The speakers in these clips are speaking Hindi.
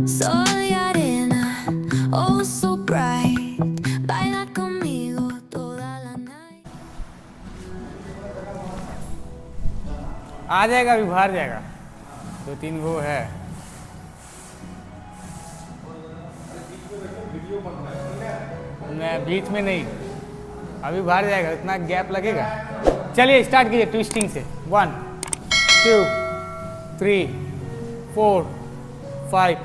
Sol y arena, oh so bright. Baila conmigo toda la night. आ जाएगा, अभी बाहर जाएगा, 2-3 वो है। मैं बीच में नहीं, अभी बाहर जाएगा, इतना गैप लगेगा। चलिए स्टार्ट कीजिए ट्विस्टिंग से। 1 2 3 4 5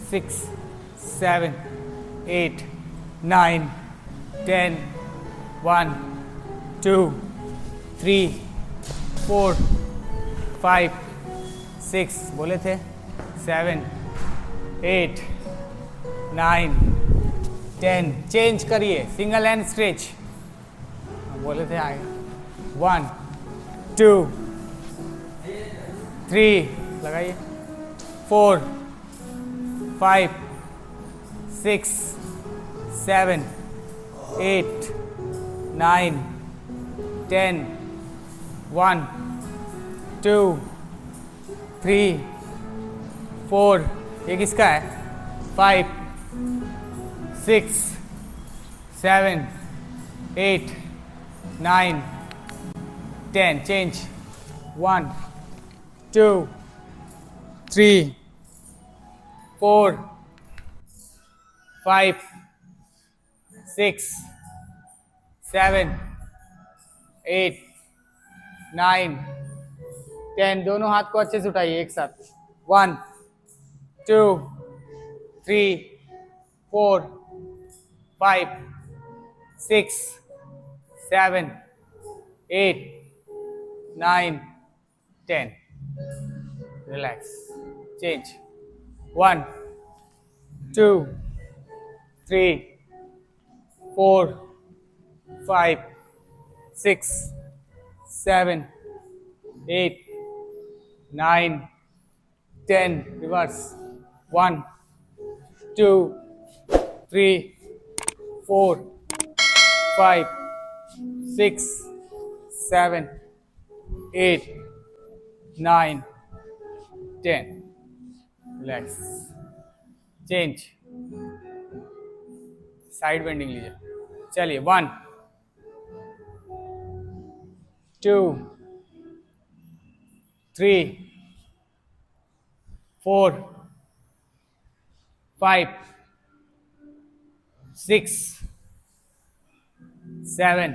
6 7 8 9 10 1 2 3 4 5 6 बोले थे, 7 8 9 10। चेंज करिए, सिंगल हैंड स्ट्रेच बोले थे, आगे 1 2 3 लगाइए, 4 5 6 7 8 9 10 1 2 3 4, ये किसका है, 5 6 7 8 9 10। चेंज 1 2 3 4 5 6 7 8 9 10। दोनों हाथ को अच्छे से उठाइए एक साथ। 1 2 3 4 5 6 7 8 9 10। Relax. Change 1 2 3 4 5 6 7 8 9 10। Reverse 1 2 3 4 5 6 7 8 9 10। Relax. Change. Side bending लीजिए। चलिए 1 2 3 4 5 6 7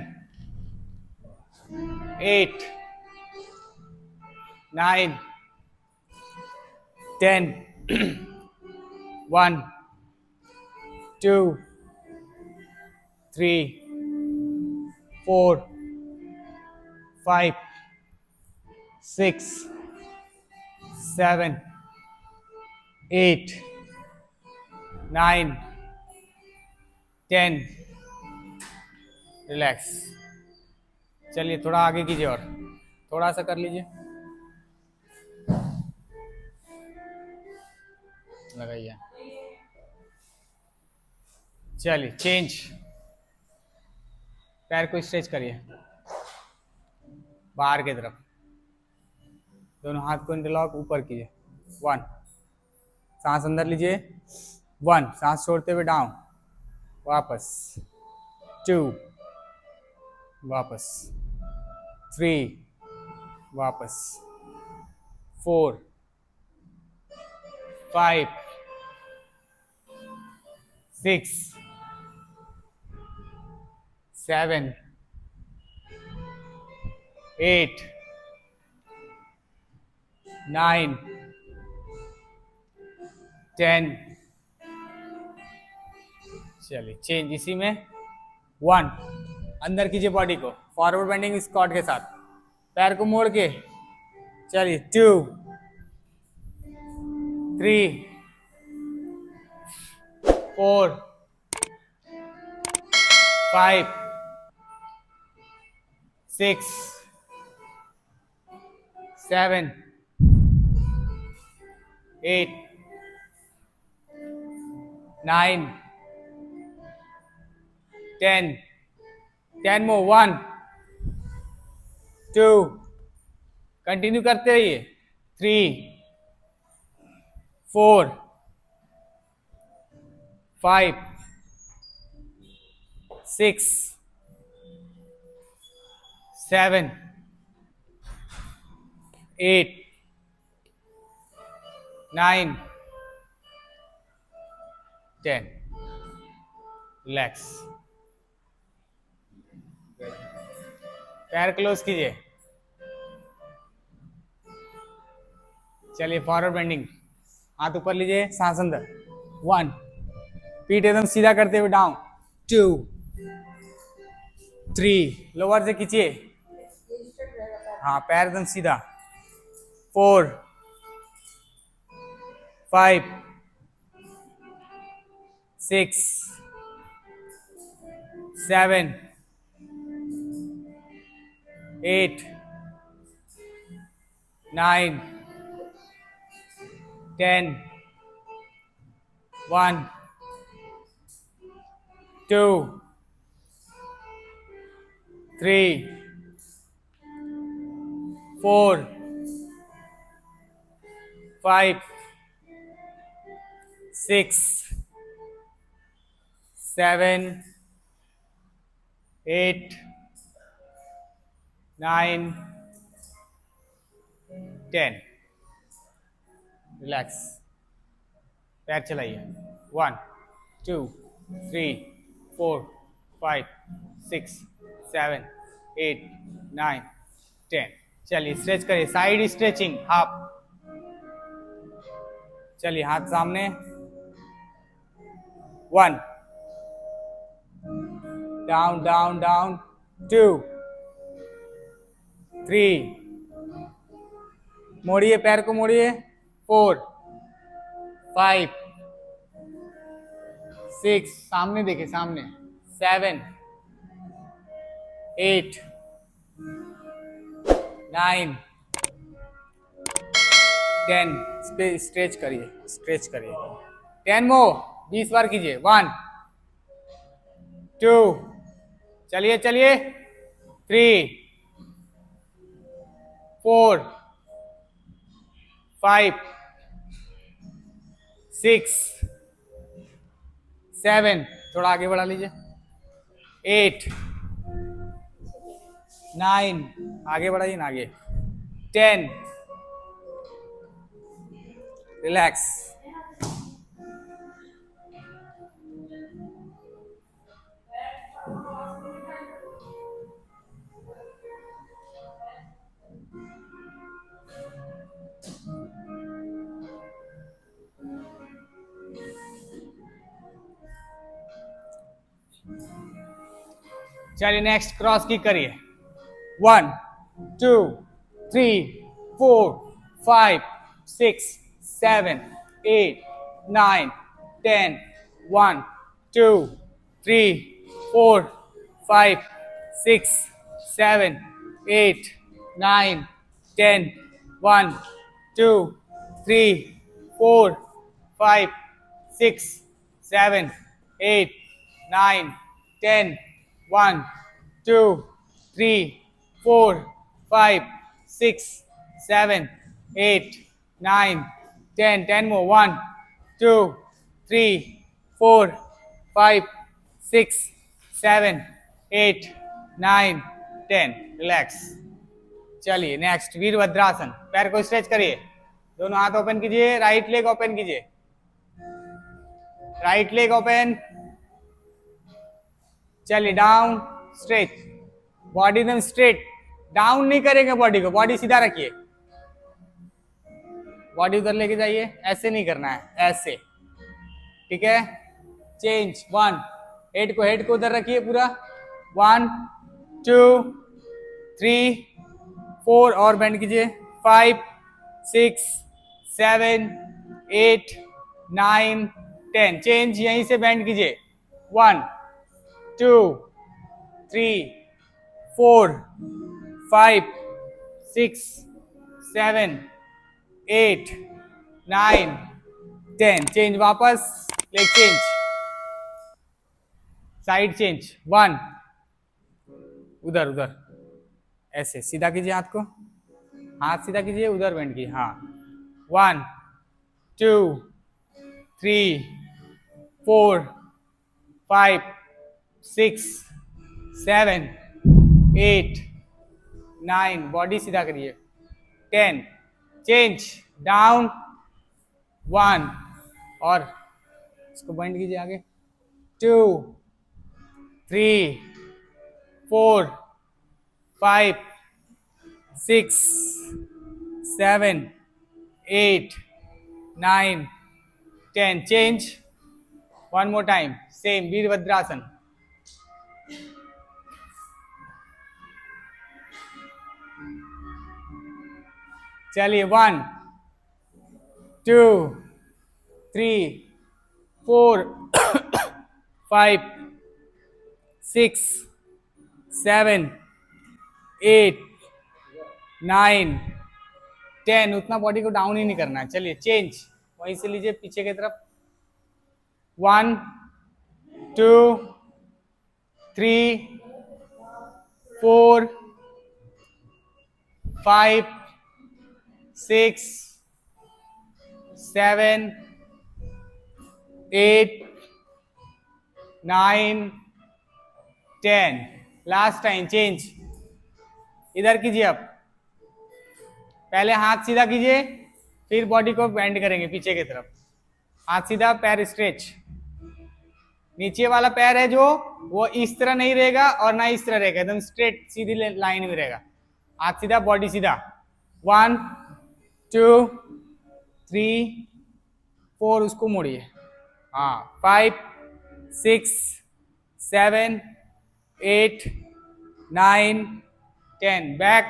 8 9 10 1 2 3 4 5 6 7 8 9 10। रिलैक्स। चलिए थोड़ा आगे कीजिए और थोड़ा सा कर लीजिए, लगाइए। चलिए चेंज। पैर को स्ट्रेच करिए बाहर की तरफ, दोनों हाथ को इंटरलॉक ऊपर कीजिए। 1, सांस अंदर लीजिए, 1, सांस छोड़ते हुए डाउन, वापस 2, वापस 3, वापस 4 5 6 7 8 9 10। चलिए चेंज इसी में। 1, अंदर कीजिए बॉडी को, फॉरवर्ड बेंडिंग स्क्वाट के साथ, पैर को मोड़ के। चलिए 2 3 4 5 6 7 8 9 10। 10 more। 1 2, कंटिन्यू करते रहिए। 3 4 5 6 7 8 9 10. रिलैक्स. पैर क्लोज कीजिए. चलिए फॉरवर्ड बेंडिंग. हाथ ऊपर लीजिए, सांस अंदर. 1. पीठ एकदम सीधा करते हुए डाउन. 2 3. लोअर से खींचिए. हाँ, पैर एकदम सीधा. 4 5 6 7 8 9 10 1 2 3 4 5 6 7 8 9 10. रिलैक्स. पैर चलाइए. 1 2 3 4 5 6 7 8 9 10. चलिए स्ट्रेच करिए. Side stretching half. चलिए हाथ सामने. 1 डाउन डाउन डाउन. 2 3 मोड़िए, पैर को मोड़िए. 4 5 6 सामने देखिए, सामने. 7 8 9 10. स्ट्रेच करिए, स्ट्रेच करिए. 10 मोर. 20 बार कीजिए. 1 2 चलिए चलिए. 3 4 5 6 7. थोड़ा आगे बढ़ा लीजिए. 8 9. आगे बढ़ाइए ना, आगे. 10. रिलैक्स. चलिए नेक्स्ट क्रॉस किक करिए. 1 2 3 4 5 6 7 8 9 10. 1 2 3 4 5 6 7 8 9 10. 1 2 3 4 5 6 7 8 9 10. 1 2 3 4 5 6 7 8 9 10. 10 more. 1 2 3 4 5 6 7 8 9 10. रिलैक्स. चलिए नेक्स्ट वीरभद्रासन. पैर को स्ट्रेच करिए. दोनों हाथ ओपन कीजिए. राइट लेग ओपन कीजिए. Right leg open. चलिए डाउन स्ट्रेच. बॉडी एकदम स्ट्रेट. डाउन नहीं करेंगे बॉडी को. बॉडी सीधा रखिए. बॉडी उधर लेके जाइए. ऐसे नहीं करना है, ऐसे. ठीक है. चेंज. 1 हेड को उधर रखिए पूरा. 1 2 3 4 और बेंड कीजिए. 5 6 7 8 9 10. चेंज. यहीं से बेंड कीजिए. 1 2 3 4 5 6 7 8 9 10. चेंज. वापस लेग चेंज. Side change. 1 उधर उधर ऐसे सीधा कीजिए. हाथ को, हाथ सीधा कीजिए. उधर बेंड कीजिए. हाँ 1 2 3 4 5 6 7 8 9, बॉडी सीधा करिए, 10, चेंज डाउन, 1 और इसको बेंड कीजिए आगे, 2 3 4 5 6 7 8 9 10, change, one more time, same Virabhadrasana, चलिए 1 2 3 4 5 6 7 8 9 10, उतना बॉडी को डाउन ही नहीं करना है। चलिए चेंज, वहीं से लीजिए पीछे की तरफ, 1 2 3 4 5 6 7 8 9 10, लास्ट टाइम, चेंज, इधर कीजिए, अब पहले हाथ सीधा कीजिए, फिर बॉडी को बेंड करेंगे पीछे की तरफ, हाथ सीधा, पैर स्ट्रेच, नीचे वाला पैर है जो वो इस तरह नहीं रहेगा और ना इस तरह रहेगा, एकदम स्ट्रेट सीधी लाइन में रहेगा, हाथ सीधा, बॉडी सीधा, 1 2 3 4, उसको मोड़िए, हाँ, 5 6 7 8 9 10, बैक,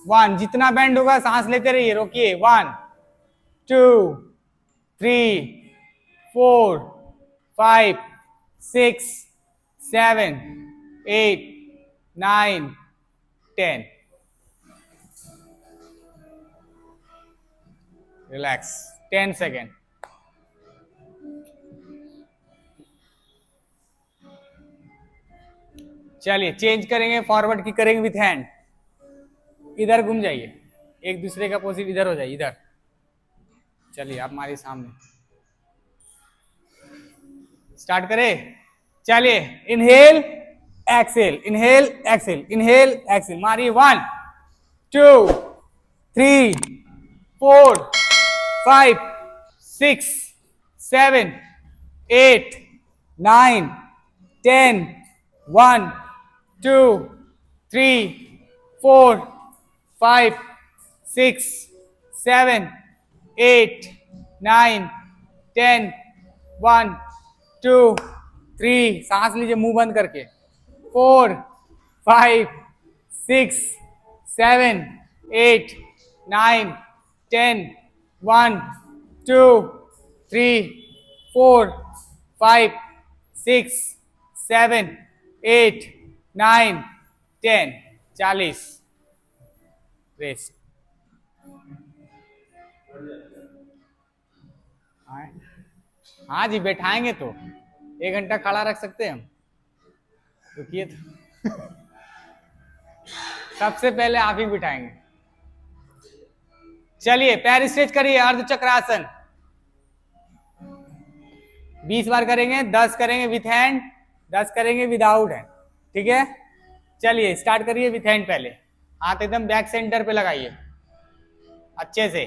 1, जितना बेंड होगा सांस लेते रहिए, रोकिए, 1 2 3 4 5 6 7 8 9 10, रिलैक्स, 10 सेकेंड, चलिए चेंज करेंगे, फॉरवर्ड की करेंगे विथ हैंड, इधर घूम जाइए, एक दूसरे का अपोजिट इधर हो जाइए, इधर, चलिए आप हमारे सामने स्टार्ट करें, चलिए inhale exhale, inhale exhale, inhale exhale, मारिए, 1 2 3 4 5 6 7 8 9 10, 1 2 3 4 5 6 7 8 9 10, 1 2 3, सांस लीजिए मुंह बंद करके, 4 5 6 7 8 9 10, 1 2 3 4 5 6 7 8 9 10, 40, रेस्ट, हाँ जी बैठाएंगे तो 1 घंटा खड़ा रख सकते हैं हम, रुकिए तो सबसे पहले आप ही बिठाएंगे, चलिए पैर स्ट्रेच करिए, अर्ध चक्रासन 20 बार करेंगे, 10 करेंगे विथ हैंड, 10 करेंगे विदाउट हैंड, ठीक है, चलिए स्टार्ट करिए विथ हैंड, पहले हाथ एकदम बैक सेंटर पे लगाइए, अच्छे से,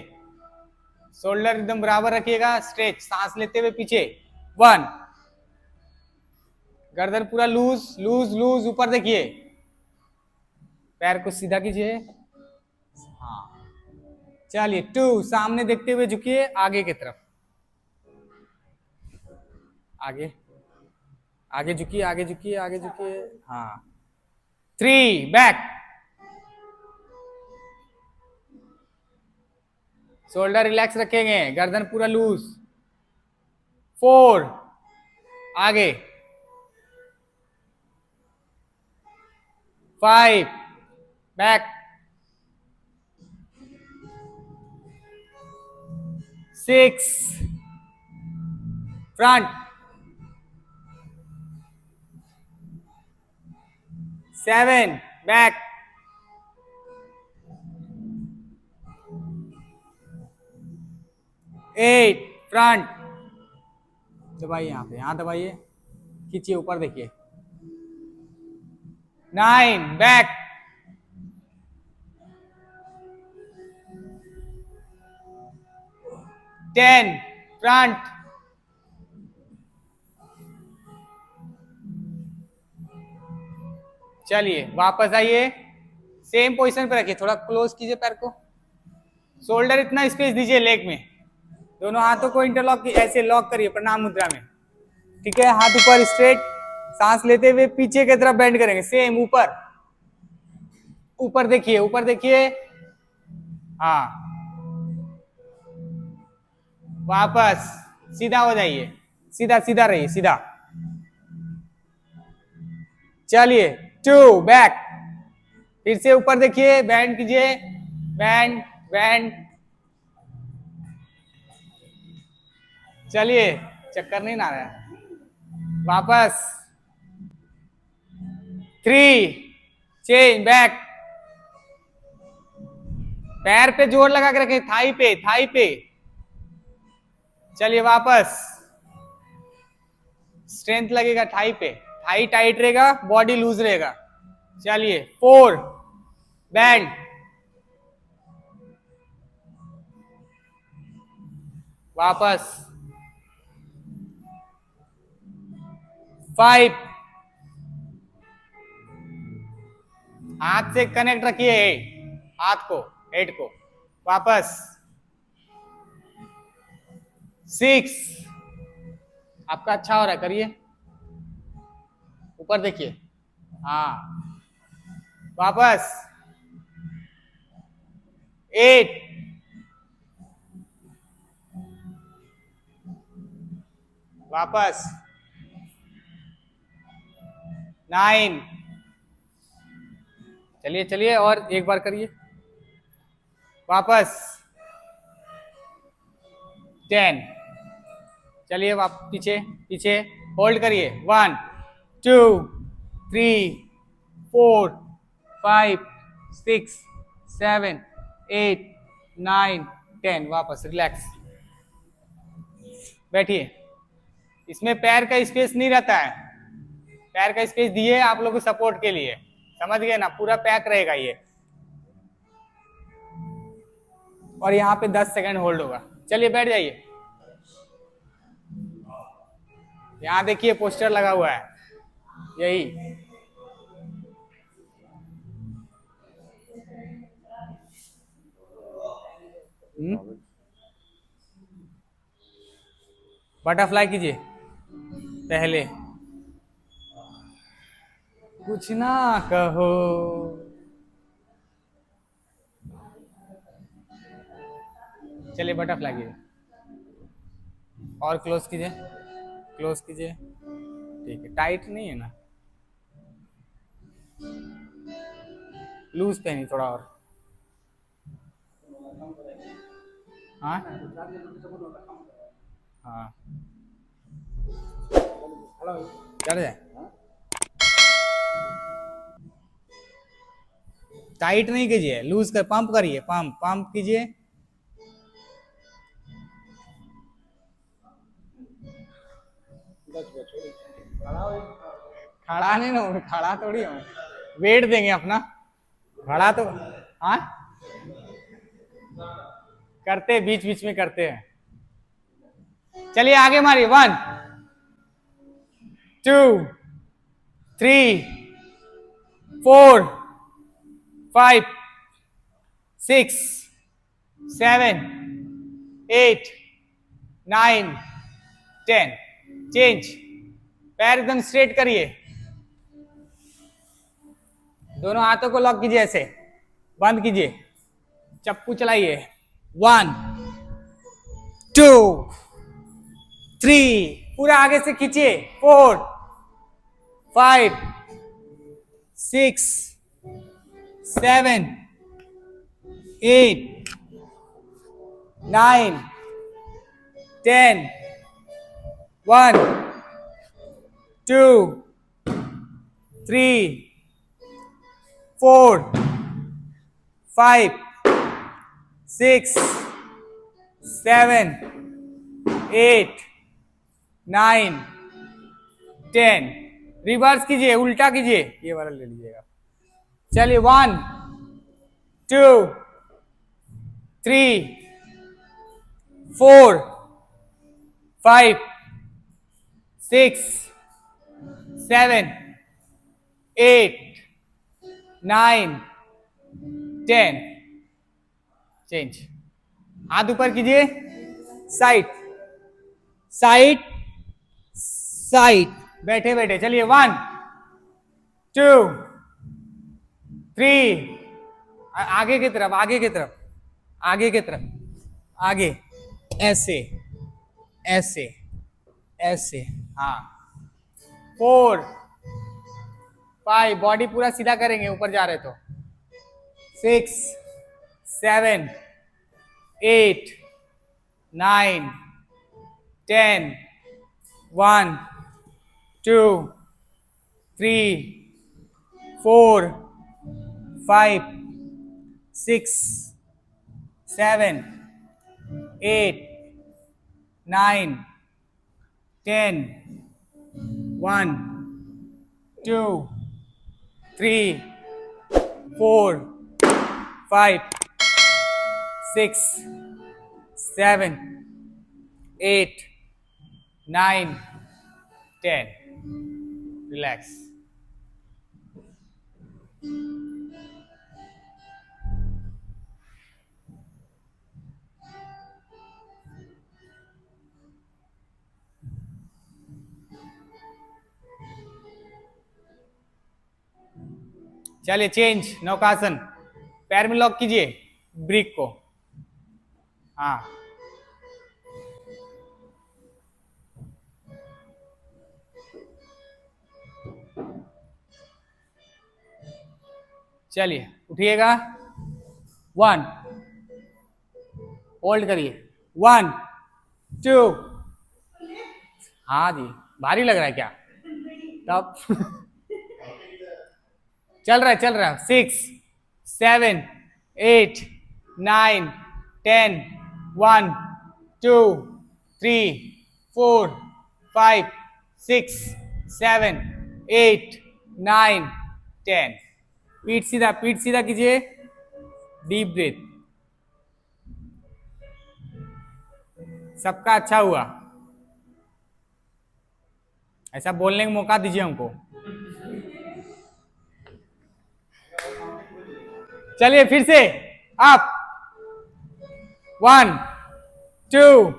शोल्डर एकदम बराबर रखिएगा, स्ट्रेच, सांस लेते हुए पीछे, 1, गर्दन पूरा लूज लूज लूज, ऊपर देखिए, पैर को सीधा कीजिए, हाँ, चलिए 2, सामने देखते हुए झुकिए, आगे की तरफ, आगे आगे झुकिए, आगे झुकिए, आगे झुकिए, हाँ, 3, बैक, शोल्डर रिलैक्स रखेंगे, गर्दन पूरा लूज, 4, आगे, 5, बैक, 6, फ्रंट, 7, बैक, 8 फ्रंट, दबाइए यहाँ पे, यहाँ दबाइए, खींचिए ऊपर देखिए। 9 बैक, 10 फ्रंट, चलिए वापस आइए, सेम पोजीशन पे रखिए, थोड़ा क्लोज कीजिए पैर को, शोल्डर इतना स्पेस दीजिए लेग में, दोनों हाथों को इंटरलॉक ऐसे लॉक करिए प्रणाम मुद्रा में, ठीक है। हाथ ऊपर स्ट्रेट, सांस लेते हुए पीछे की तरफ बेंड करेंगे, सेम ऊपर, ऊपर देखिए, ऊपर देखिए, हाँ वापस सीधा हो जाइए, सीधा सीधा रहिए, सीधा, चलिए 2 बैक, फिर से ऊपर देखिए, बैंड कीजिए, बैंड बैंड, चलिए चक्कर नहीं ना रहा है, वापस 3 चेंज बैक, पैर पे जोर लगा के रखें, थाई पे, थाई पे, चलिए वापस, स्ट्रेंथ लगेगा थाई पे, थाई टाइट रहेगा, बॉडी लूज रहेगा, चलिए 4 बैंड, वापस 5, हाथ से कनेक्ट रखिए, हाथ को, हेड को, वापस 6, आपका अच्छा हो रहा है, करिए, ऊपर देखिए, हाँ वापस 8, वापस 9, चलिए चलिए और एक बार करिए, वापस 10, चलिए वाप पीछे पीछे, होल्ड करिए, 1 2 3 4 5 6 7 8 9 10, वापस रिलैक्स, बैठिए, इसमें पैर का स्पेस नहीं रहता है, पैर का स्पेस दिए आप लोगों को सपोर्ट के लिए, समझ गए ना, पूरा पैक रहेगा ये, और यहाँ पे 10 सेकंड होल्ड होगा, चलिए बैठ जाइए, यहाँ देखिए पोस्टर लगा हुआ है, यही बटरफ्लाई कीजिए पहले, कुछ ना कहो, चलिए बटरफ्लाई कीजिए, और क्लोज कीजिए, क्लोज कीजिए, ठीक है, टाइट नहीं है ना, लूज पहनी थोड़ा और, हाँ हाँ चल जाए, टाइट नहीं कीजिए, लूज कर, पंप करिए, पंप पंप कीजिए, खड़ा नहीं ना, खड़ा थोड़ी हो, वेट देंगे अपना, खड़ा तो, हाँ करते बीच बीच में करते हैं, चलिए आगे मारिए, 1 2 3 4 5 6 7 8 9 10, चेंज, पैर एकदम स्ट्रेट करिए, दोनों हाथों को लॉक कीजिए, ऐसे बंद कीजिए, चप्पू चलाइए, 1 2 3, पूरा आगे से खींचिए, 4 5 6 7 8 9 10, 1 2 3 4 5 6 7 8 9 10। रिवर्स कीजिए, उल्टा कीजिए, ये वाला ले लीजिएगा। चलिए 1 2 3 4 5 6 7 8 9 10। चेंज। हाथ ऊपर कीजिए, साइड साइड साइड, बैठे बैठे। चलिए 1 2 3, आगे की तरफ, आगे की तरफ, आगे की तरफ, आगे, ऐसे ऐसे ऐसे, हाँ। 4 5, बॉडी पूरा सीधा करेंगे ऊपर जा रहे तो। 6 7 8 9 10 1 2 3 4 5 6 7 8 9 10 1 2 3 4 5 6 7 8 9 10। रिलैक्स। चलिए चेंज, नौकासन। पैर में लॉक कीजिए ब्रिक को, हाँ। चलिए उठिएगा, 1, होल्ड करिए, 1 2, हाँ जी, भारी लग रहा है क्या? तब चल रहा है। 6 7 8 9 10 1 2 3 4 5 6 7 8 9 10। पीठ सीधा कीजिए, डीप ब्रीथ। सबका अच्छा हुआ, ऐसा बोलने का मौका दीजिए हमको। चलिए फिर से अप, 1 2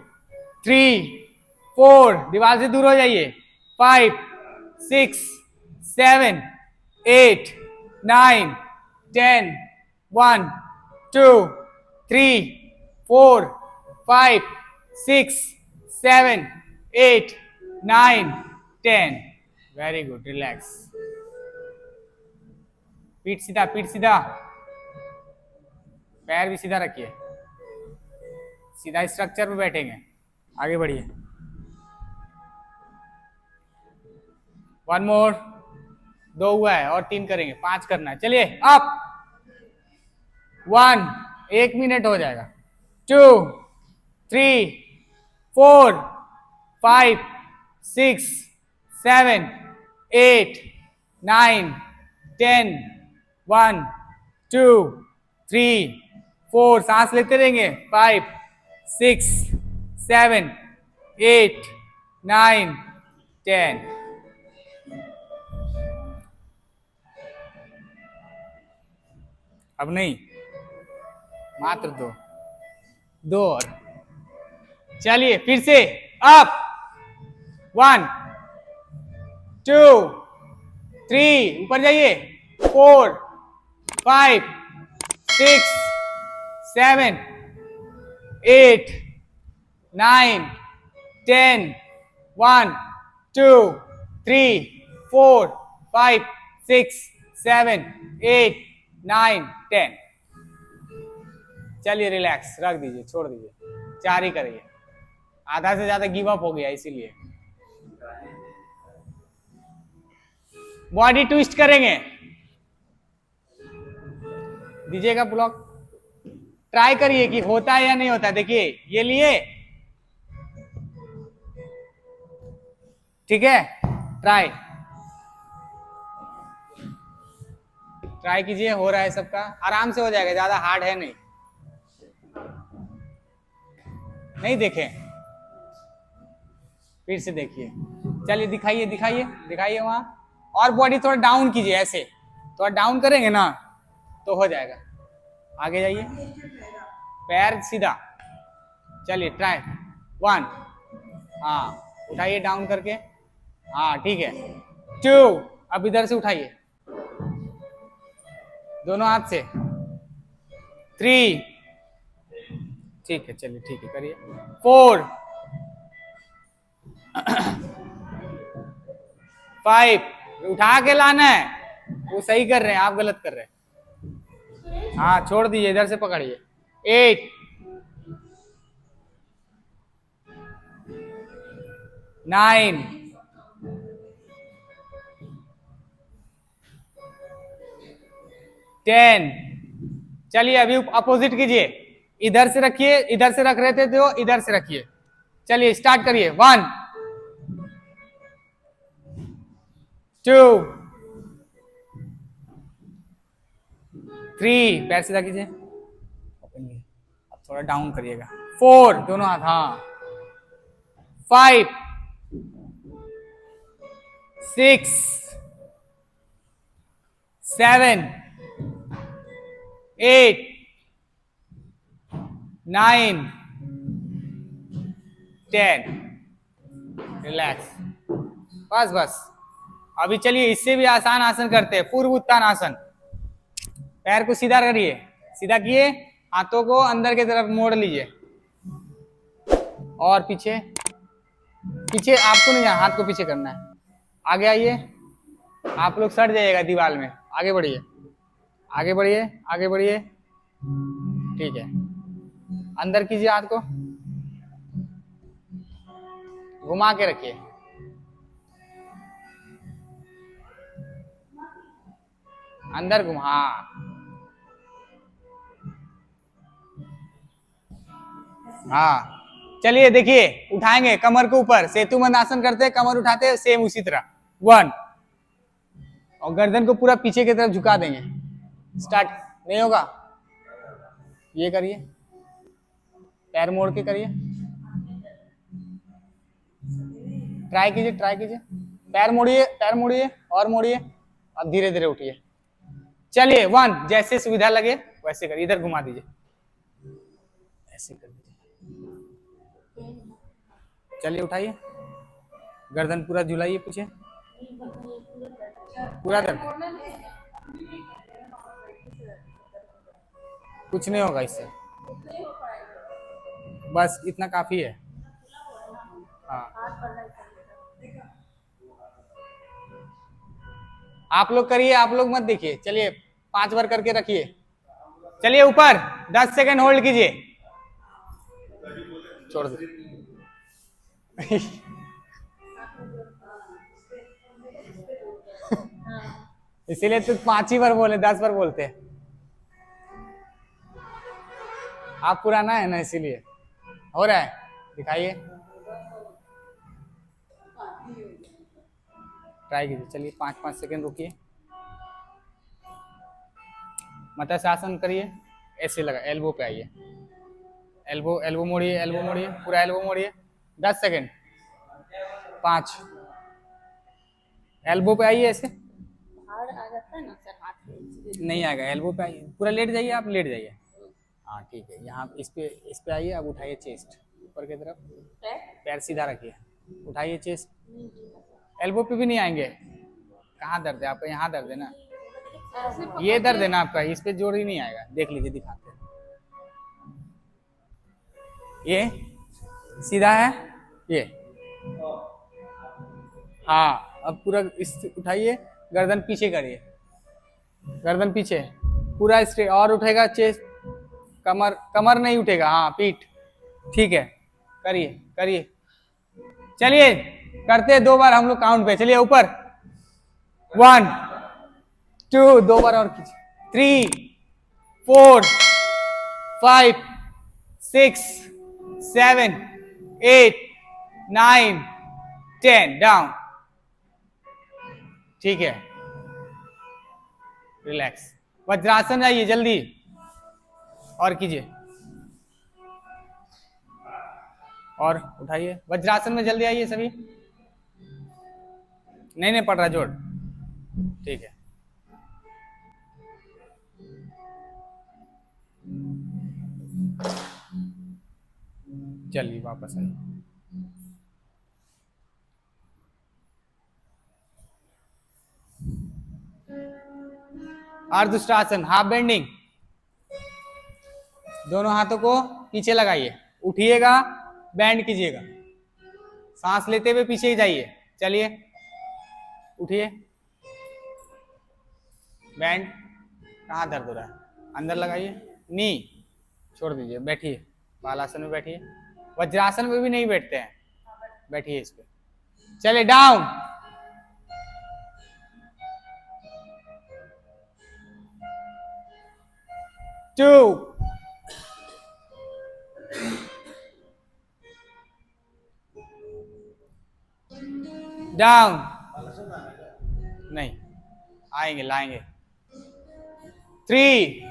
3 4, दीवार से दूर हो जाइए, 5 6 7 8 9 10 1 2 3 4 5 6 7 8 9 10। Very good, relax. पीठ सीधा, पैर भी सीधा रखिए, सीधा स्ट्रक्चर पे बैठेंगे। आगे बढ़िए, 1 मोर, 2 हुआ है और 3 करेंगे, 5 करना है। चलिए अप, 1, 1 मिनट हो जाएगा, 2 3 4 5 6 7 8 9 10 1 2 3 4, सांस लेते रहेंगे, 5 6 7 8 9 10। अब नहीं, मात्र 2 और। चलिए फिर से अप, 1 2 3, ऊपर जाइए, 4 5 6 7 8 9 10 1 2 3 4 5 6 7 8 9 10। चलिए रिलैक्स, रख दीजिए, छोड़ दीजिए, 4 ही करिए, आधा से ज्यादा गिव अप हो गया, इसीलिए। बॉडी ट्विस्ट करेंगे, दीजिएगा ब्लॉक, ट्राई करिए कि होता है या नहीं होता है। देखिए ये लिए, ठीक है, ट्राई ट्राई कीजिए, हो रहा है सबका, आराम से हो जाएगा, ज्यादा हार्ड है नहीं। नहीं देखे, फिर से देखिए, चलिए दिखाइए दिखाइए दिखाइए वहां, और बॉडी थोड़ा डाउन कीजिए, ऐसे थोड़ा डाउन करेंगे ना तो हो जाएगा। आगे जाइए, पैर सीधा, चलिए ट्राई 1, हाँ उठाइए डाउन करके, हाँ ठीक है 2, अब इधर से उठाइए दोनों हाथ से, 3, ठीक है चलिए ठीक है करिए, 4, 5, उठा के लाना है, वो सही कर रहे हैं, आप गलत कर रहे हैं, हाँ छोड़ दीजिए, इधर से पकड़िए, 8, 9, 10, चलिए अभी अपोजिट कीजिए, इधर से रखिए, इधर से रख रहे थे तो इधर से रखिए, चलिए स्टार्ट करिए, 1, 2, 3, पैर सीधा कीजिए, अब थोड़ा डाउन करिएगा, 4, दोनों हाथ, हाँ 5, 6, 7, 8, 9, 10, रिलैक्स, बस बस। अभी चलिए इससे भी आसान आसन करते हैं, पूर्व उत्तान आसन, पैर को सीधा करिए, सीधा किए, हाथों को अंदर की तरफ मोड़ लीजिए, और पीछे पीछे आपको नहीं जाना, हाथ को पीछे करना है, आगे आइए, आप लोग सट जाइएगा दीवार में, आगे बढ़िए आगे बढ़िए आगे बढ़िए, ठीक है, अंदर कीजिए, हाथ को घुमा के रखिए, अंदर घुमा, हाँ चलिए देखिए, उठाएंगे कमर के ऊपर, सेतु बंद आसन करते हैं, कमर उठाते हैं सेम उसी तरह, 1, और गर्दन को पूरा पीछे की तरफ झुका देंगे, स्टार्ट, नहीं होगा ये करिए, पैर मोड़ के करिए, ट्राई कीजिए, पैर मोड़िए और मोड़िए, अब धीरे धीरे उठिए, चलिए 1, जैसे सुविधा लगे वैसे करिए, इधर घुमा दीजिए, ऐसे कर दीजिए, चलिए उठाइए, गर्दन पूरा झुलाइए पीछे, पूरा दर्द, कुछ नहीं होगा इससे, बस इतना काफी है, हाँ आप लोग करिए, आप लोग मत देखिए, चलिए 5 बार करके रखिए, चलिए ऊपर 10 सेकंड होल्ड कीजिए, छोड़ दो इसीलिए तो 5 ही बार बोले, 10 बार बोलते हैं, आप पुराना है ना इसीलिए हो रहा है, दिखाइए, ट्राई कीजिए, चलिए 5-5 सेकंड रुकिए, मत्स्य आसन करिए, ऐसे लगा, एल्बो पे आइए, एल्बो मोड़िए, पूरा एल्बो मोड़िए, 10 सेकंड, 5, एल्बो पे आइए, ऐसे नहीं आएगा, एल्बो पे आइए, पूरा लेट जाइए, आप लेट जाइए, हाँ ठीक है, यहाँ इस पे आइए, अब उठाइए चेस्ट ऊपर की तरफ, पैर सीधा रखिए, उठाइए चेस्ट, एल्बो पे भी नहीं आएंगे, कहाँ दर्द है आपका, यहाँ दर्द है ना, ये दर्द है ना आपका, इस पे जोर ही नहीं आएगा, देख लीजिए दिखाते हैं, ये सीधा है, ये हाँ, अब पूरा इस उठाइए, गर्दन पीछे करिए, गर्दन पीछे पूरा स्ट्रेट, और उठेगा चेस्ट, कमर नहीं उठेगा, हाँ पीठ, ठीक है, करिए, चलिए करते हैं 2 बार हम लोग काउंट पे, चलिए ऊपर, 1, 2, 2 बार और कीजिए, 3, 4, 5, 6, 7, 8, 9, 10, डाउन, ठीक है, रिलैक्स। वज्रासन आइए जल्दी, और कीजिए, और उठाइए, वज्रासन में जल्दी आइए सभी। नहीं नहीं पड़ रहा जोड़, ठीक है। चलिए वापस आइए। अर्धुष्टासन, हाफ बेंडिंग। दोनों हाथों को पीछे लगाइए, उठिएगा, बैंड कीजिएगा, सांस लेते हुए पीछे ही जाइए। चलिए उठिए, बैंड। कहाँ दर्द हो रहा है, अंदर लगाइए, नी छोड़ दीजिए, बैठिए, बालासन में बैठिए। वज्रासन में भी नहीं बैठते हैं, बैठिए इस पे। चलिए डाउन, टू, डाउन, नहीं आएंगे, लाएंगे, 3,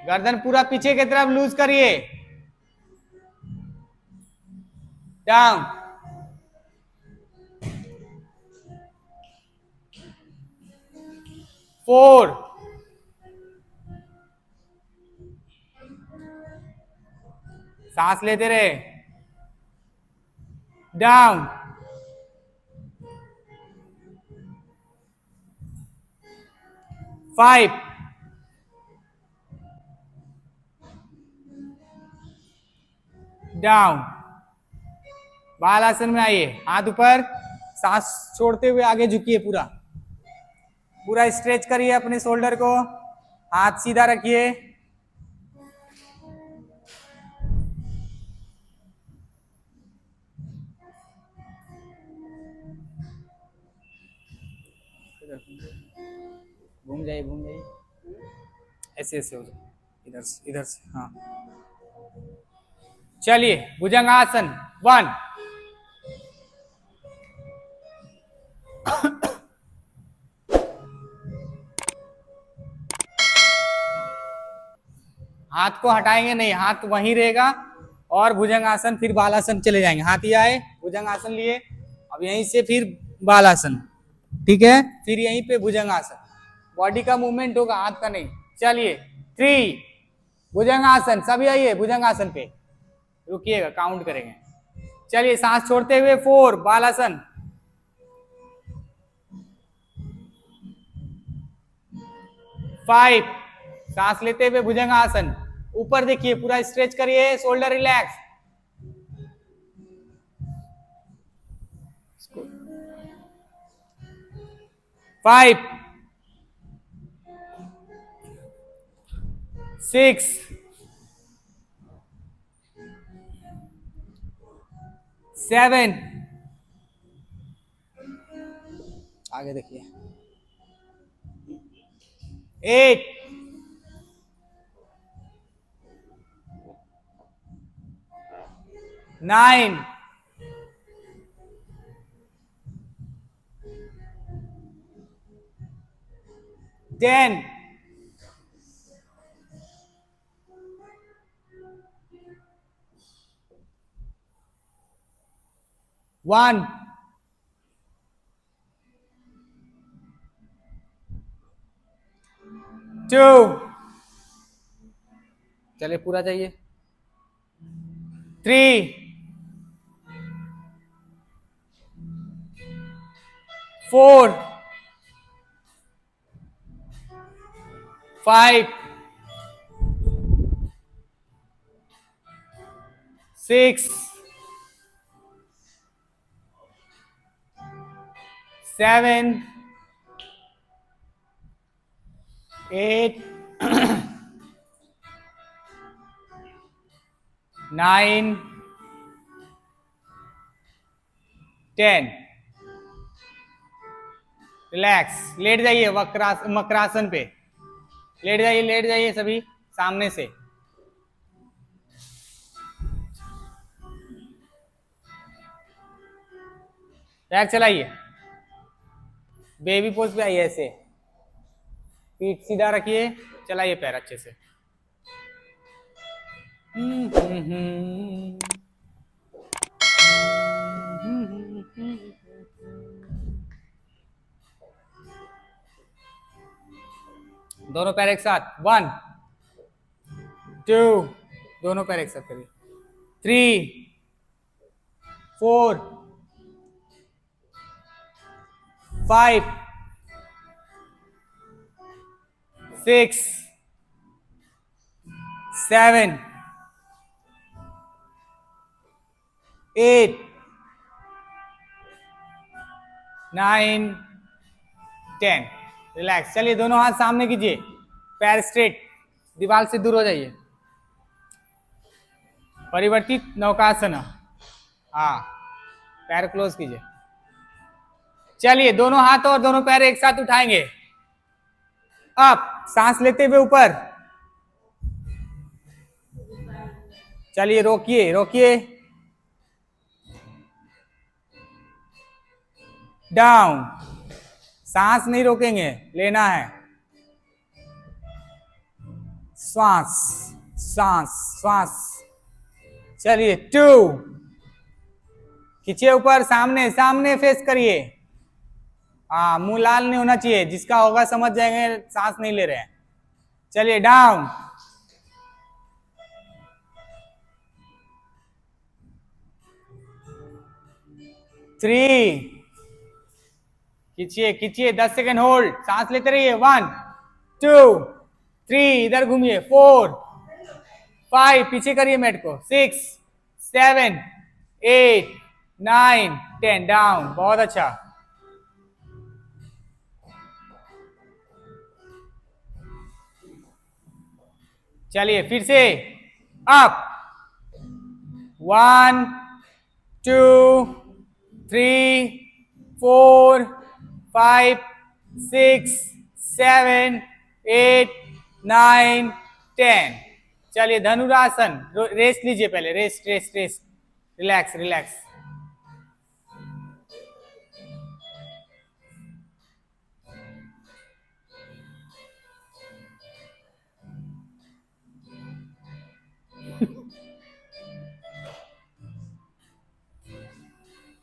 गर्दन पूरा पीछे की तरफ लूज करिए, डाउन, 4, सांस लेते रहे, डाउन, 5, डाउन। बालासन में आइए, हाथ ऊपर, सांस छोड़ते हुए आगे झुकिए, पूरा पूरा स्ट्रेच करिए अपने शोल्डर को, हाथ सीधा रखिए, घूम जाइए, घूम जाइए, ऐसे ऐसे हो जाए, इधर से, इधर से, हाँ। चलिए भुजंगासन 1, हाथ को हटाएंगे नहीं, हाथ वहीं रहेगा, और भुजंगासन फिर बालासन चले जाएंगे। हाथ ही आए, भुजंगासन लिए, अब यहीं से फिर बालासन, ठीक है, फिर यहीं पे भुजंगासन। बॉडी का मूवमेंट होगा, हाथ का नहीं। चलिए 3, भुजंगासन, सभी आइए भुजंगासन पे, रुकिएगा, काउंट करेंगे। चलिए सांस छोड़ते हुए 4, बालासन, 5, सांस लेते हुए भुजंगासन, ऊपर देखिए, पूरा स्ट्रेच करिए, शोल्डर रिलैक्स, 5, 6, 7, आगे देखिए, 8, 9, 10, 1, 2, चलिए पूरा चाहिए, 3, 4, 5, 6, 7, 8, 9, 10, रिलैक्स, लेट जाइए, मकरासन पे लेट जाइए, लेट जाइए सभी, सामने से। पैर चलाइए, बेबी पोज पे आइए, ऐसे पीठ सीधा रखिए, चलाइए पैर अच्छे से। दोनों पैर एक साथ, 1 2, दोनों पैर एक साथ करिए, 3 4 5 6 7 8 9 10। रिलैक्स। चलिए दोनों हाथ सामने कीजिए, पैर स्ट्रेट, दीवार से दूर हो जाइए। परिवर्तित नौकासन। हाँ, पैर क्लोज कीजिए। चलिए दोनों हाथ और दोनों पैर एक साथ उठाएंगे, अप, सांस लेते हुए ऊपर। चलिए रोकिए रोकिए, डाउन, सांस नहीं रोकेंगे, लेना है श्वास सांस श्वास। चलिए 2, खींचिए ऊपर, सामने सामने फेस करिए। हाँ, मुंह लाल नहीं होना चाहिए, जिसका होगा समझ जाएंगे सांस नहीं ले रहे हैं। चलिए डाउन, 3, खींचिए खींचिए, 10 सेकेंड होल्ड, सांस लेते रहिए। 1 2 3, इधर घूमिए। 4 5, पीछे करिए मैट को। 6 7 8 9 10, डाउन। बहुत अच्छा। चलिए फिर से अप, 1 2 3 4 5 6 7 8 9 10। चलिए धनुरासन, रेस्ट लीजिए पहले, rest rest rest, relax relax.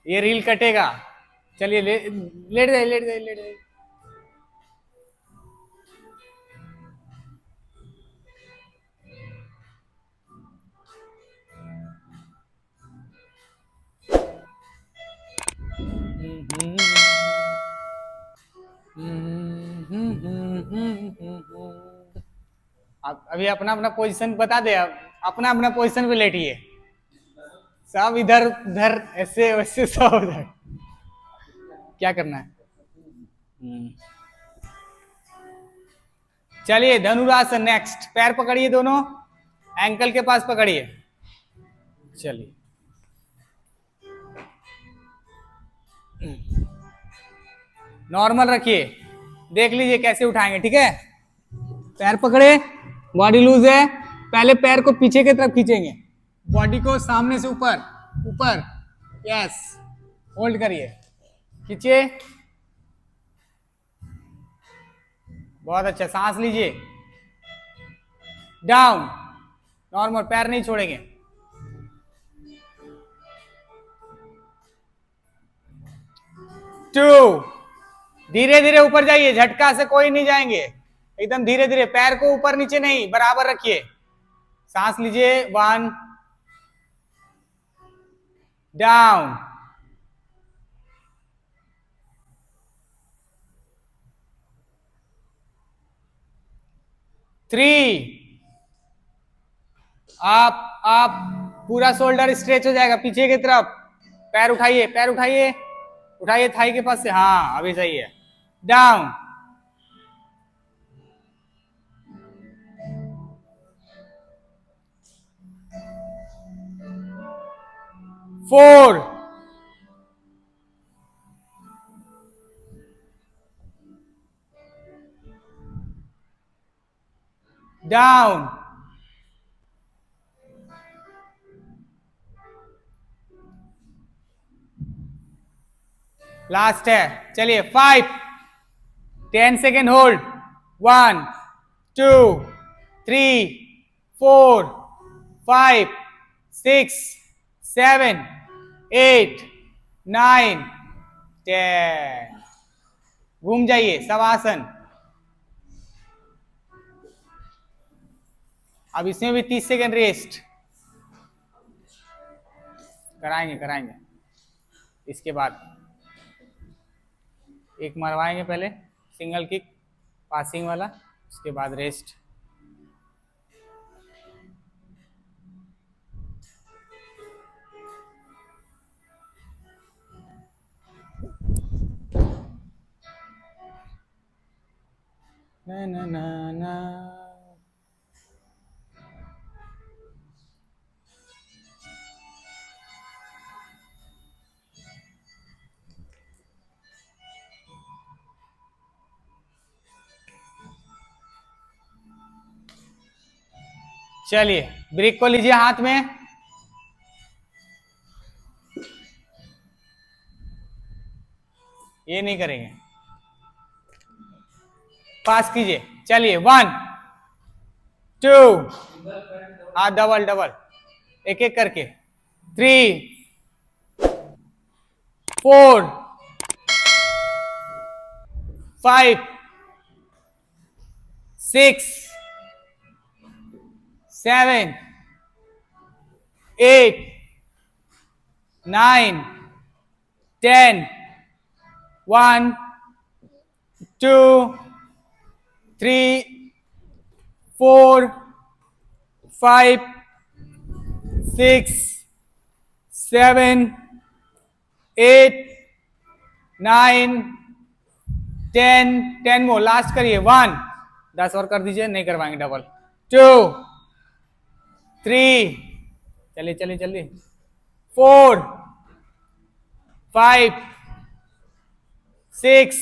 ये रील कटेगा। चलिए लेट जाइए लेट जाइए लेट जाइए। आप अभी अपना अपना पोजीशन बता दे, अपना अपना पोजीशन पे लेटिए, सब इधर उधर ऐसे वैसे सब उधर। क्या करना है? चलिए धनुरासन नेक्स्ट। पैर पकड़िए, दोनों एंकल के पास पकड़िए। चलिए नॉर्मल रखिए, देख लीजिए कैसे उठाएंगे, ठीक है? पैर पकड़े, बॉडी लूज है, पहले पैर को पीछे की तरफ खींचेंगे, बॉडी को सामने से ऊपर ऊपर, यस, होल्ड करिए, खींचिए, बहुत अच्छा, सांस लीजिए, डाउन, नॉर्मल, पैर नहीं छोड़ेंगे। 2, धीरे धीरे ऊपर जाइए, झटका से कोई नहीं जाएंगे, एकदम धीरे धीरे, पैर को ऊपर नीचे नहीं, बराबर रखिए, सांस लीजिए। 1, डाउन, 3, आप पूरा शोल्डर स्ट्रेच हो जाएगा पीछे की तरफ, पैर उठाइए, पैर उठाइए, उठाइए थाई के पास से, हाँ अभी सही है, डाउन, 4, डाउन, 3, लास्ट है, चलिए 5, 10 सेकेंड होल्ड, 1 2 3 4 5 6 7 8 9 10। घूम जाइए, शवासन। अब इसमें भी 30 सेकेंड रेस्ट कराएंगे। इसके बाद एक मरवाएंगे, पहले सिंगल किक पासिंग वाला, उसके बाद रेस्ट। ना ना ना ना। चलिए ब्रेक को लीजिए हाथ में, ये नहीं करेंगे, पास कीजिए। चलिए 1 2, हाँ डबल डबल, एक एक करके, 3 4 5 6 7 8 9 10 1 2 3 4 5 6 7 8 9 10 10 मोर, लास्ट करिए। 1, 10 और कर दीजिए, नहीं करवाएंगे डबल। 2 3, चलिए जल्दी, 4 5 6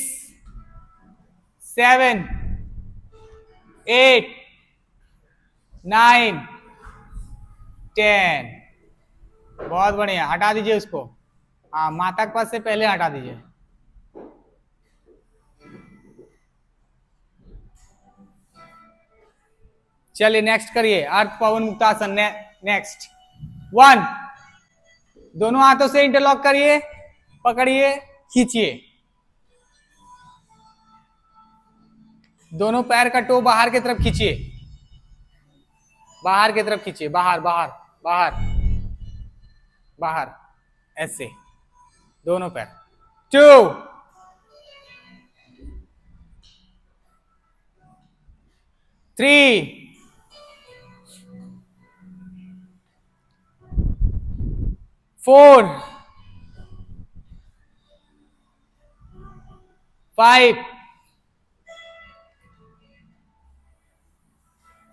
7 8 9 10। बहुत बढ़िया, हटा दीजिए उसको, हाँ माता के पास से पहले हटा दीजिए। चलिए नेक्स्ट करिए, अर्थ पवन मुक्तासन। नेक्स्ट 1, दोनों हाथों से इंटरलॉक करिए, पकड़िए, खींचिए, दोनों पैर का टो बाहर की तरफ खींचिए, बाहर की तरफ खींचिए, बाहर बाहर बाहर बाहर, ऐसे दोनों पैर। 2 3 4 5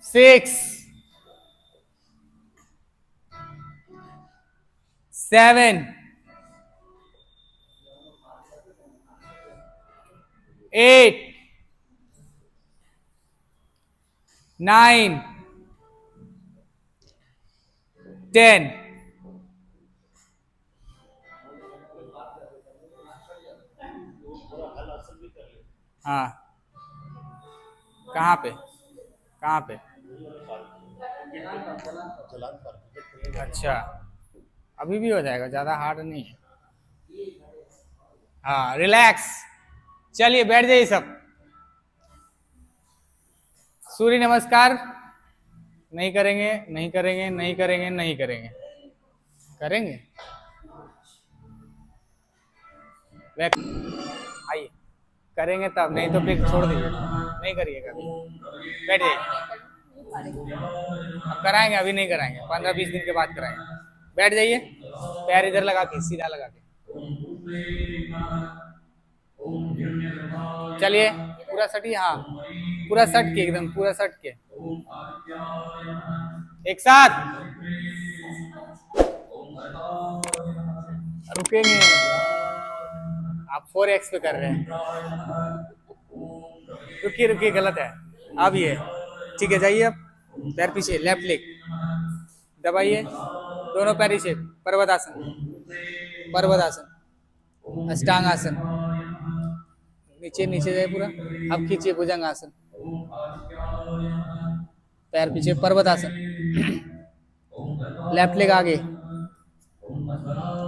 6 7 8 9 10। हाँ, कहाँ पे अच्छा, अभी भी हो जाएगा, ज्यादा हार्ड नहीं है। हाँ रिलैक्स, चलिए बैठ जाइए सब। सूर्य नमस्कार नहीं करेंगे, नहीं करेंगे, नहीं करेंगे, नहीं करेंगे, करेंगे आइए, करेंगे तब, नहीं तो फिर छोड़ दीजिए, नहीं करिएगा, बैठ जाइए। अब कराएंगे, अभी नहीं कराएंगे, 15-20 दिन के बाद कराएंगे। बैठ जाइए, पैर इधर लगा के, सीधा लगा के। चलिए पूरा सटिए, हाँ पूरा सट के, एकदम पूरा सट के, एक साथ रुकेंगे। आप 4x पे कर रहे हैं, रुकिए रुकिए, गलत है। अब ये ठीक है, जाइए अब, पैर पीछे, लेफ्ट लेग दबाइए, दोनों पैर पीछे, पर्वतासन, पर्वतासन, अष्टांगासन, नीचे नीचे जाए पूरा। अब खींचिए भुजंगासन, पैर पीछे, पर्वतासन, लेफ्ट लेग आगे,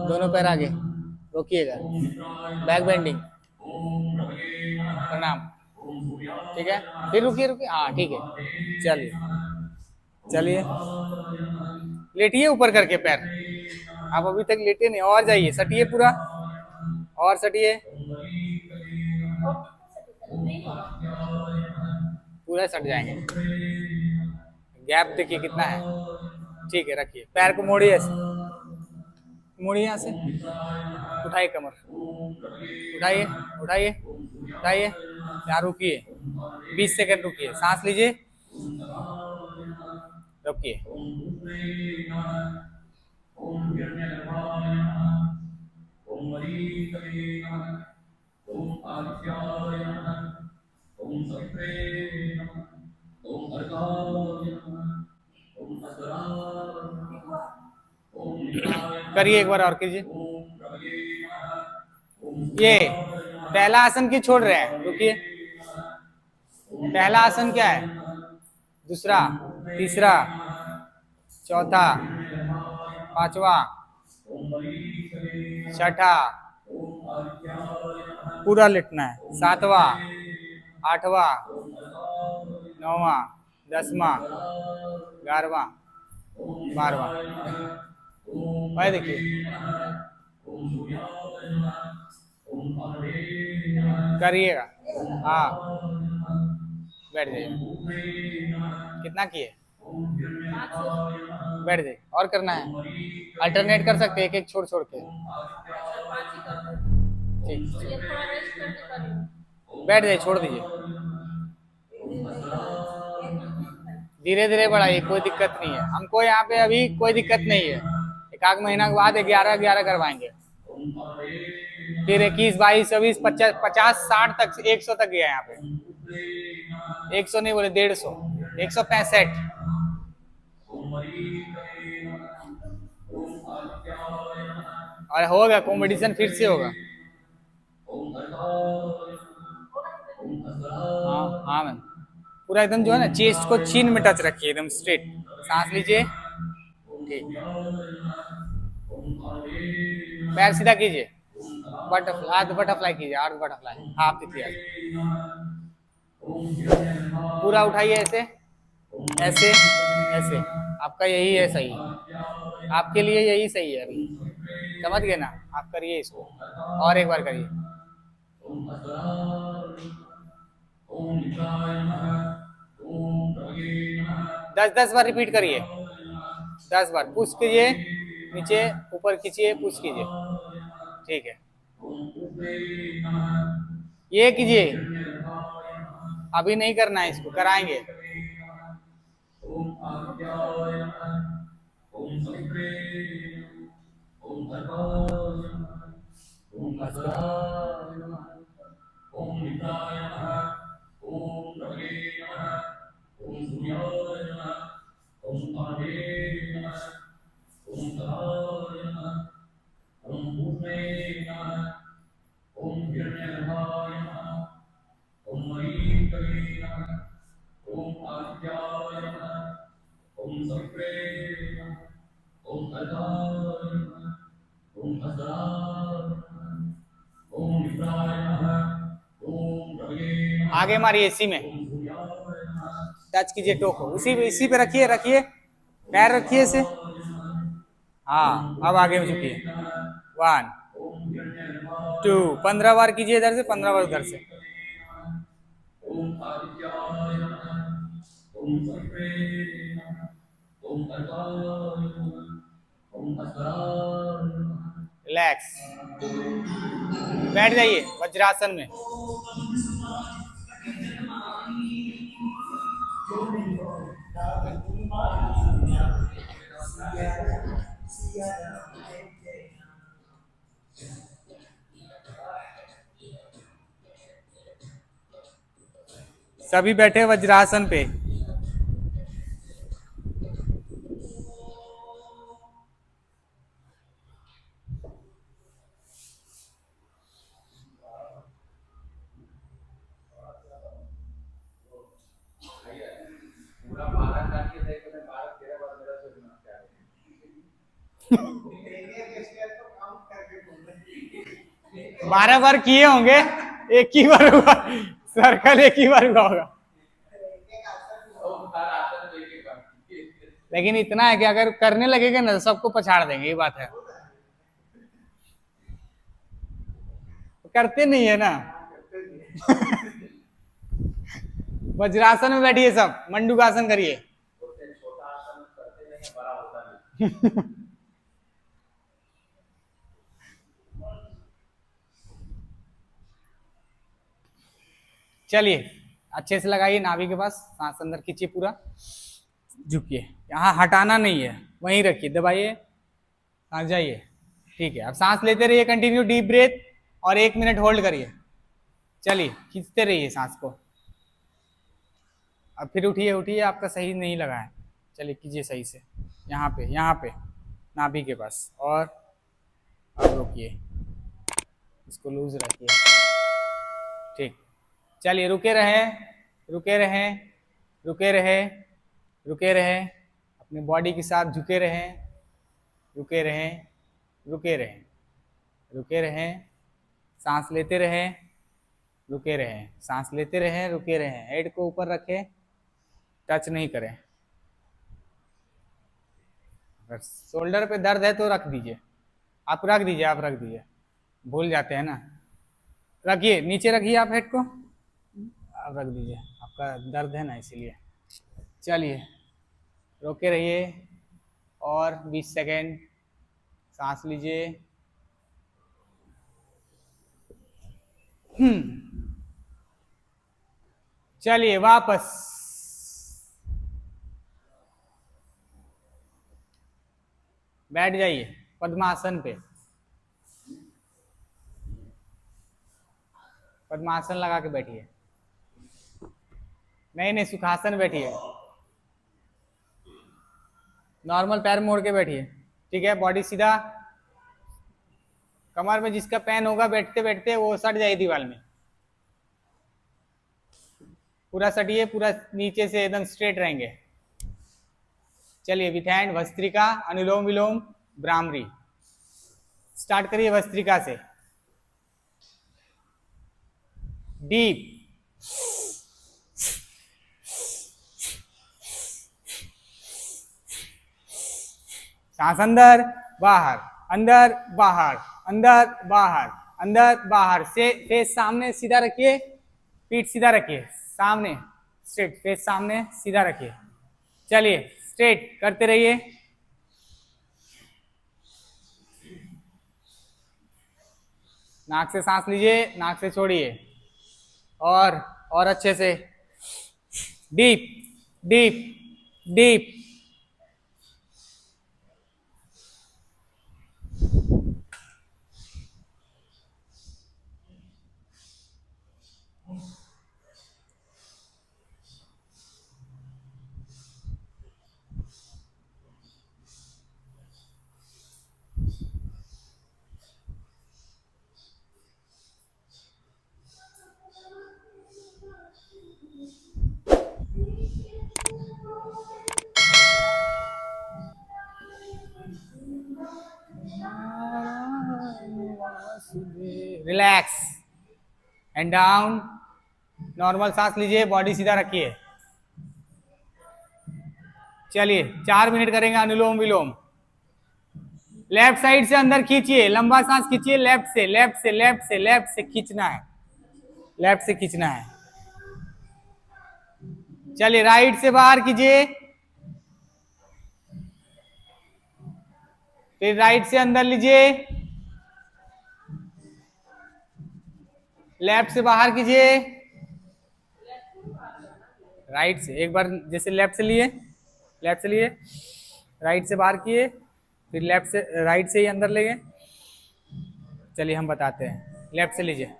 दोनों पैर आगे, रोकिएगा, बैक बेंडिंग, प्रणाम। ठीक है, फिर रुकिए रुकिए, हाँ ठीक है, चलिए चलिए, लेटिए ऊपर करके पैर। आप अभी तक लेटे नहीं, और जाइए, सटिए पूरा, और सटिए, पूरा सट जाएंगे। गैप देखिए कितना है। ठीक है, रखिए, पैर को मोड़िए ऐसे, मोड़िए यहाँ से, उठाइए कमर, उठाइए उठाइए उठाइए, यहाँ रुकिए, 20 सेकंड रुकिए, सांस लीजिए, रुकिए। करिए एक बार और कीजिए। ये पहला आसन की छोड़ रहे हैं, रुकिए। पहला आसन क्या है? दूसरा, तीसरा, चौथा, पांचवा, छठा, पूरा लिटना है, सातवां, आठवां, नौवां, 10वां, 11वां, 12वां। भाई देखिए, करिएगा, हाँ, बैठ जाइए। कितना किए? बैठ जाइए, और करना है, अल्टरनेट कर सकते हैं, एक एक छोड़ छोड़ के। ठीक, बैठ जाइए, छोड़ दीजिए, धीरे धीरे बढ़ाइए, कोई दिक्कत नहीं है, हमको यहाँ पे अभी कोई दिक्कत नहीं है। एक आध महीना के बाद 11-11 करवाएंगे, फिर 21, 22, 24, 50, 60 तक, 100 तक गया यहाँ पे। 100 नहीं बोले, 150, 165। और होगा कॉम्पिटिशन, फिर से होगा। हाँ हाँ मैम, पूरा एकदम जो है ना, चेस्ट को चीन में टच रखिए, एकदम स्ट्रेट, सांस लीजिए, ठीक, पैर सीधा कीजिए, बटरफ्लाई, अर्ध बटरफ्लाई कीजिए, अर्ध बटरफ्लाई, हाफ दिखिए, पूरा उठाइए, ऐसे ऐसे ऐसे, आपका यही है सही, आपके लिए यही सही है अभी, समझ गए ना? आप करिए इसको, और एक बार करिए। 10-10 बार रिपीट करिए, 10 बार पुश कीजिए, नीचे ऊपर खींचिए, पुश कीजिए, ठीक है। ये कीजिए, अभी नहीं करना है, इसको कराएंगे। आगे मारिए, इसी में टच कीजिए टो को, इसी पे रखिए, रखिए पैर, रखिए इसे, हाँ, अब आगे में झुकिए, 1 2, 15 बार कीजिए इधर से, 15 बार उधर से। रिलैक्स, बैठ जाइए वज्रासन में। सभी बैठे वज्रासन पे। 12 बार किए होंगे, एक ही बार हुआ सर्कल, एक ही बार हुआ होगा। लेकिन इतना है कि अगर करने लगेगा ना तो सबको पछाड़ देंगे, ये बात है। करते नहीं है ना। वज्रासन में बैठिए सब, मंडूकासन करिए। चलिए अच्छे से लगाइए नाभि के पास, सांस अंदर खींचिए, पूरा झुकिए, यहाँ हटाना नहीं है, वहीं रखिए, दबाइए, सांस जाइए। ठीक है, अब सांस लेते रहिए कंटिन्यू, डीप ब्रेथ, और 1 मिनट होल्ड करिए। चलिए खींचते रहिए सांस को। अब फिर उठिए, उठिए, आपका सही नहीं लगा है, चलिए कीजिए सही से, यहाँ पे नाभि के पास, और अब रोकिए, इसको लूज रखिए। ठीक, चलिए रुके रहें, रुके रहें, रुके रहें, रुके रहें, अपने बॉडी के साथ झुके रहें, रुके रहें, रुके रहें, रुके रहें, सांस लेते रहें, रुके रहें, सांस लेते रहें, रुके रहें, हेड को ऊपर रखें, टच नहीं करें। अगर शोल्डर पे दर्द है तो रख दीजिए, आप रख दीजिए, आप रख दीजिए, भूल जाते हैं ना। रखिए, नीचे रखिए आप हेड को, आप रख दीजिए, आपका दर्द है ना इसीलिए। चलिए रोके रहिए, और 20 सेकेंड सांस लीजिए। चलिए वापस, बैठ जाइए पद्मासन पे, पद्मासन लगा के बैठिए, नहीं सुखासन बैठिए, नॉर्मल पैर मोड़ के बैठिए। ठीक है, बॉडी सीधा, कमर में जिसका पेन होगा बैठते बैठते वो सट जाए दीवार में, पूरा सटिए, पूरा नीचे से एकदम स्ट्रेट रहेंगे। चलिए with hand bhastrika, anulom vilom, bhramari. Start करिए भस्त्रिका से, डीप, सांस अंदर बाहर, अंदर बाहर, अंदर बाहर, अंदर बाहर, से फेस सामने सीधा रखिए, पीठ सीधा रखिए, सामने स्ट्रेट, फेस सामने सीधा रखिए। चलिए स्ट्रेट करते रहिए, नाक से सांस लीजिए, नाक से छोड़िए, और अच्छे से, deep deep deep. Relax and down, normal सांस लीजिए, बॉडी सीधा रखिए। चलिए 4 मिनट करेंगे अनुलोम विलोम। लेफ्ट साइड से अंदर खींचिए, लंबा सांस खींचिए, लेफ्ट से, लेफ्ट से, लेफ्ट से, लेफ्ट से खींचना है, लेफ्ट से खींचना है। चलिए राइट से बाहर कीजिए, फिर राइट से अंदर लीजिए, लेफ्ट से बाहर कीजिए, राइट से एक बार, जैसे लेफ्ट से लिए, लेफ्ट से लिए, राइट से बाहर किए, फिर लेफ्ट से, राइट से ही अंदर ले गए। चलिए हम बताते हैं, लेफ्ट से लीजिए,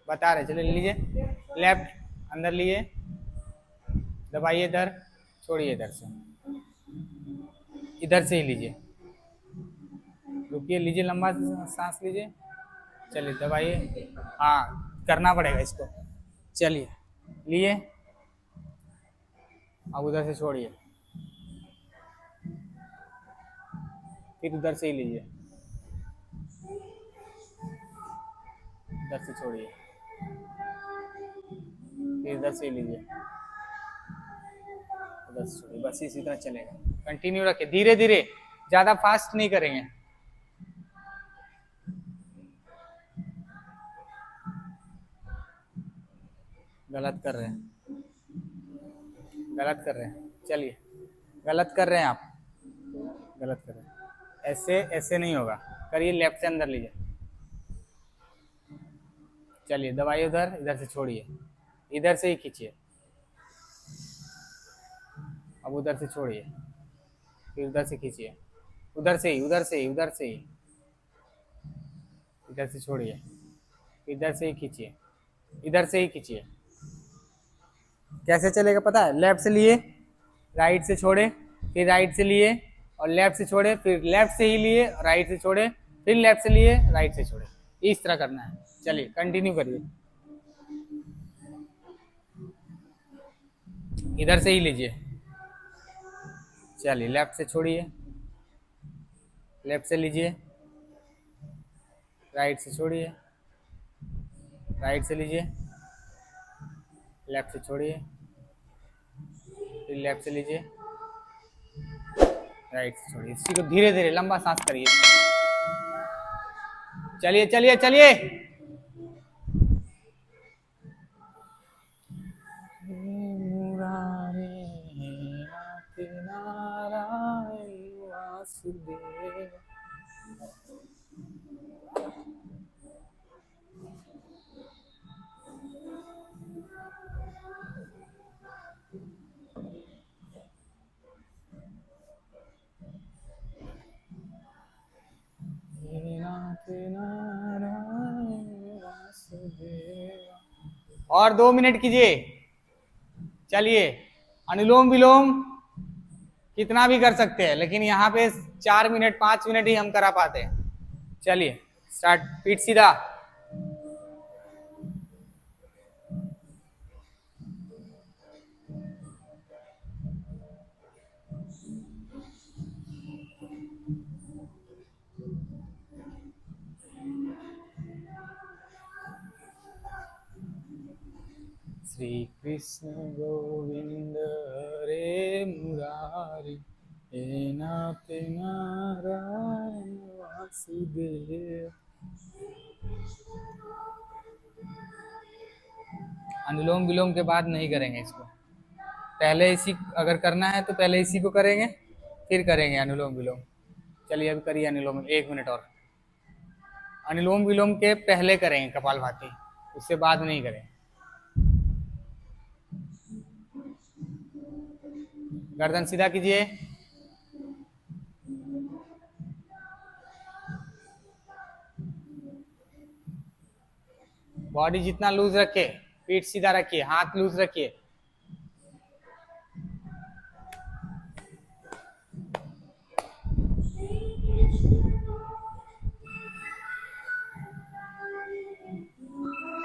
बता रहे, चलिए लीजिए, लेफ्ट अंदर लिए, दबाइए इधर, छोड़िए इधर से, इधर से ही लीजिए, रुकिए, लीजिए लंबा सांस लीजिए, चलिए दबाइए, हाँ करना पड़ेगा इसको। चलिए लिए, अब उधर से छोड़िए, फिर उधर से ही लीजिए, इधर से छोड़िए, फिर इधर से लीजिए, इधर से छोड़िए, बस इसी तरह चलेगा। कंटिन्यू रखिए, धीरे धीरे, ज्यादा फास्ट नहीं करेंगे। गलत कर रहे हैं, गलत कर रहे हैं, चलिए, गलत कर रहे हैं आप, गलत कर रहे हैं। ऐसे ऐसे नहीं होगा, करिए, लेफ्ट से अंदर लीजिए, चलिए, दबाइए उधर, इधर से छोड़िए, इधर से ही खींचिए, अब उधर से छोड़िए, फिर उधर से खींचिए, उधर से ही, उधर से ही, उधर से ही, इधर से छोड़िए, इधर से ही खींचिए, इधर से ही खींचिए। कैसे चलेगा पता है? लेफ्ट से लिए, राइट से छोड़े, फिर राइट से लिए और लेफ्ट से छोड़े, फिर लेफ्ट से ही लिए, राइट से छोड़े, फिर लेफ्ट से लिए, राइट से छोड़े, इस तरह करना है। चलिए, कंटिन्यू करिए, इधर से ही लीजिए, चलिए, लेफ्ट से छोड़िए, लेफ्ट से लीजिए, राइट से छोड़िए, राइट से लीजिए, लेफ्ट से छोड़िए, फिर लेफ्ट से लीजिए, राइट से छोड़िए। इसी को धीरे धीरे लंबा सांस करिए, चलिए चलिए चलिए। और 2 मिनट कीजिए, चलिए। अनुलोम विलोम कितना भी कर सकते हैं, लेकिन यहाँ पे 4 मिनट 5 मिनट ही हम करा पाते हैं। चलिए, स्टार्ट, पीठ सीधा, श्री कृष्ण गोविंद हरे मुरारी, हे नाथ नारायण वासुदेव। अनुलोम विलोम के बाद नहीं करेंगे इसको, पहले इसी, अगर करना है तो पहले इसी को करेंगे, फिर करेंगे अनुलोम विलोम। चलिए, अभी करिए अनुलोम, 1 मिनट और। अनुलोम विलोम के पहले करेंगे कपालभाति, उससे बाद नहीं करेंगे। गर्दन सीधा कीजिए, बॉडी जितना लूज रखे, पीठ सीधा रखिए, हाथ लूज रखिए।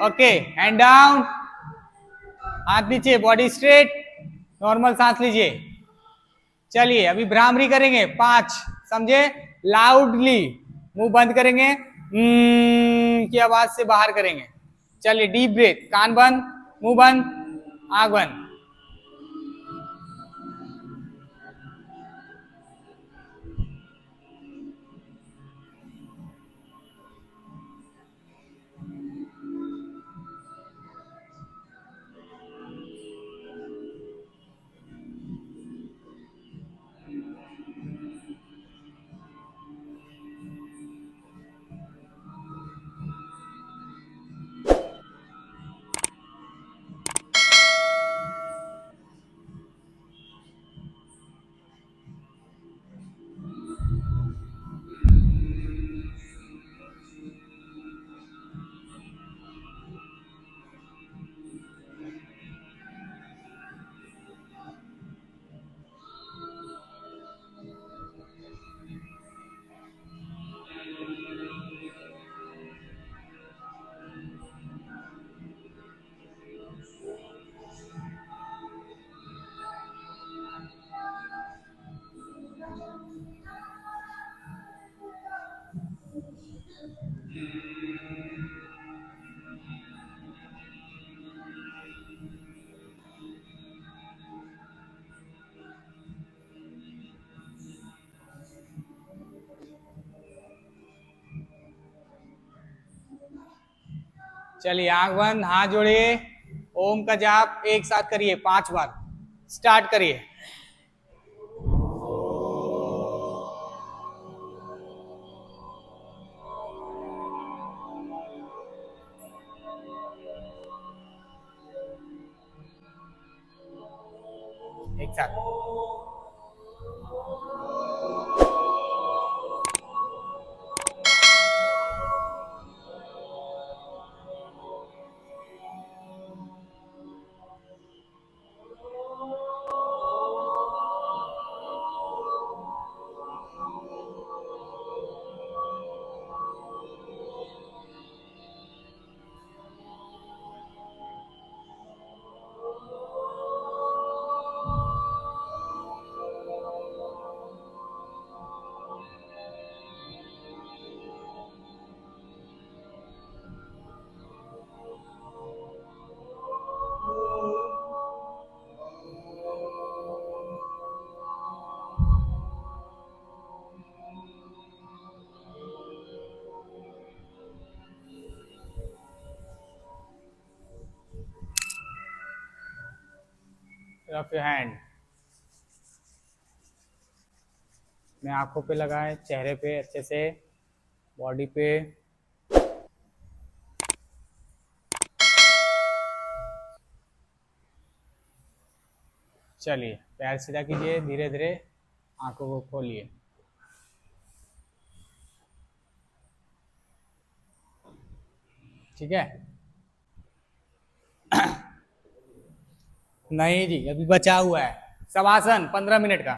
ओके, हैंड डाउन, हाथ नीचे, बॉडी स्ट्रेट, नॉर्मल सांस लीजिए। चलिए, अभी भ्रामरी करेंगे 5, समझे? लाउडली, मुंह बंद करेंगे, की आवाज से बाहर करेंगे। चलिए, डीप ब्रेथ, कान बंद, मुंह बंद, आंख बंद। चलिए आंख बंद, हाथ जोड़िए, ओम का जाप एक साथ करिए 5 बार। स्टार्ट करिए। एक साथ। Rough your hand. अपने आंखों पे लगाए, चेहरे पे अच्छे से, बॉडी पे। चलिए पैर सीधा कीजिए, धीरे धीरे आंखों को खोलिए। ठीक है। नहीं जी, अभी बचा हुआ है शवासन 15 मिनट का।